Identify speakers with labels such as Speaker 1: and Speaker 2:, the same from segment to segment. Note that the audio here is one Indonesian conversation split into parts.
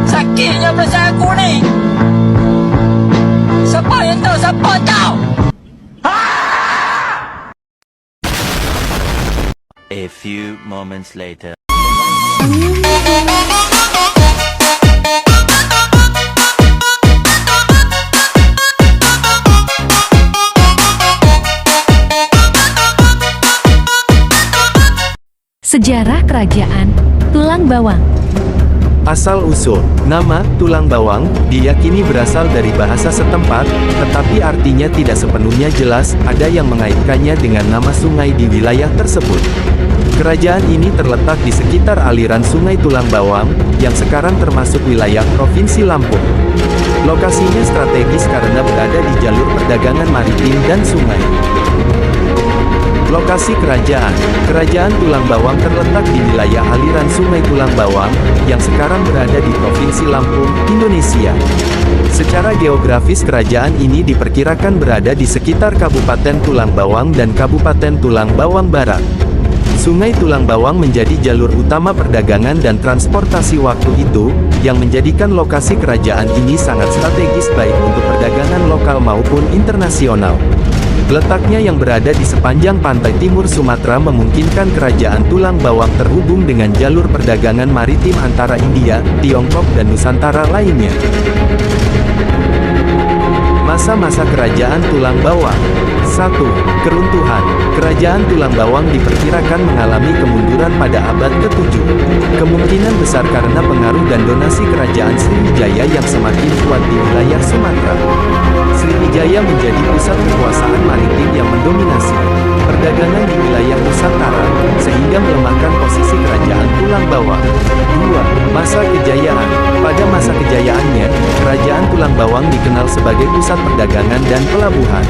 Speaker 1: Sakitnya perasaan aku ni. Siapa yang tahu? Siapa tahu?
Speaker 2: A few moments later.
Speaker 3: Sejarah Kerajaan Tulang Bawang.
Speaker 4: Asal-usul nama tulang bawang diyakini berasal dari bahasa setempat, tetapi artinya tidak sepenuhnya jelas. Ada yang mengaitkannya dengan nama sungai di wilayah tersebut. Kerajaan ini terletak di sekitar aliran Sungai Tulang Bawang, yang sekarang termasuk wilayah Provinsi Lampung. Lokasinya strategis karena berada di jalur perdagangan maritim dan sungai. Lokasi kerajaan. Kerajaan Tulang Bawang terletak di wilayah aliran Sungai Tulang Bawang, yang sekarang berada di Provinsi Lampung, Indonesia. Secara geografis kerajaan ini diperkirakan berada di sekitar Kabupaten Tulang Bawang dan Kabupaten Tulang Bawang Barat. Sungai Tulang Bawang menjadi jalur utama perdagangan dan transportasi waktu itu, yang menjadikan lokasi kerajaan ini sangat strategis baik untuk perdagangan lokal maupun internasional. Letaknya yang berada di sepanjang pantai timur Sumatera memungkinkan kerajaan Tulang Bawang terhubung dengan jalur perdagangan maritim antara India, Tiongkok dan Nusantara lainnya. Masa-masa kerajaan Tulang Bawang. 1. Keruntuhan. Kerajaan Tulang Bawang diperkirakan mengalami kemunduran pada abad ke-7. Kemungkinan besar karena pengaruh dan donasi kerajaan Sriwijaya yang semakin kuat di wilayah Sumatera. Sriwijaya menjadi pusat kekuasaan maritim yang mendominasi perdagangan di wilayah Nusantara, sehingga melemahkan posisi kerajaan Tulang Bawang. 2. Masa kejayaan. Pada masa kejayaannya, kerajaan Tulang Bawang dikenal sebagai pusat perdagangan dan pelabuhan.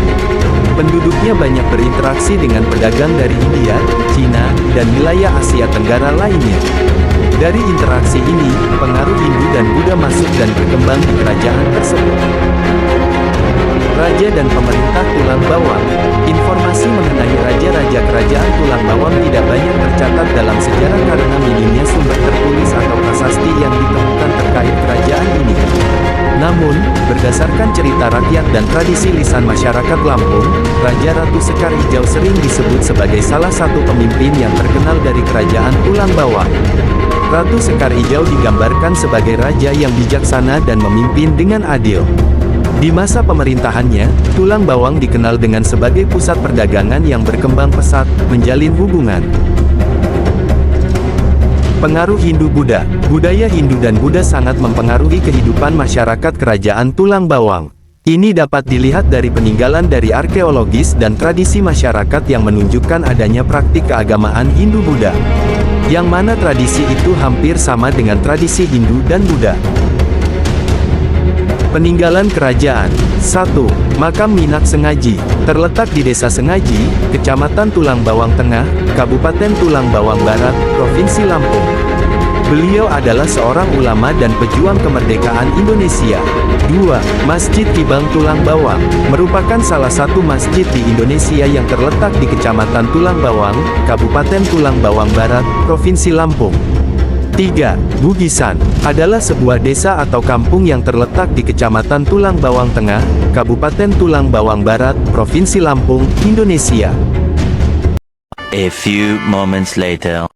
Speaker 4: Penduduknya banyak berinteraksi dengan pedagang dari India, Cina, dan wilayah Asia Tenggara lainnya. Dari interaksi ini, pengaruh Hindu dan Buddha masuk dan berkembang di kerajaan tersebut. Raja dan pemerintah Tulang Bawang. Informasi mengenai raja-raja kerajaan Tulang Bawang tidak banyak tercatat dalam sejarah karena minimnya sumber tertulis atau prasasti yang ditemukan terkait kerajaan ini. Namun, berdasarkan cerita rakyat dan tradisi lisan masyarakat Lampung, Raja Ratu Sekar Hijau sering disebut sebagai salah satu pemimpin yang terkenal dari kerajaan Tulang Bawang. Ratu Sekar Hijau digambarkan sebagai raja yang bijaksana dan memimpin dengan adil. Di masa pemerintahannya, Tulang Bawang dikenal dengan sebagai pusat perdagangan yang berkembang pesat, menjalin hubungan. Pengaruh Hindu-Buddha. Budaya Hindu dan Buddha sangat mempengaruhi kehidupan masyarakat kerajaan Tulang Bawang. Ini dapat dilihat dari peninggalan dari arkeologis dan tradisi masyarakat yang menunjukkan adanya praktik keagamaan Hindu-Buddha, yang mana tradisi itu hampir sama dengan tradisi Hindu dan Buddha. Peninggalan kerajaan. 1. Makam Minak Sengaji. Terletak di Desa Sengaji, Kecamatan Tulang Bawang Tengah, Kabupaten Tulang Bawang Barat, Provinsi Lampung. Beliau adalah seorang ulama dan pejuang kemerdekaan Indonesia. 2. Masjid Kibang Tulang Bawang. Merupakan salah satu masjid di Indonesia yang terletak di Kecamatan Tulang Bawang, Kabupaten Tulang Bawang Barat, Provinsi Lampung. 3. Bugisan adalah sebuah desa atau kampung yang terletak di Kecamatan Tulang Bawang Tengah, Kabupaten Tulang Bawang Barat, Provinsi Lampung, Indonesia.
Speaker 2: A few moments later.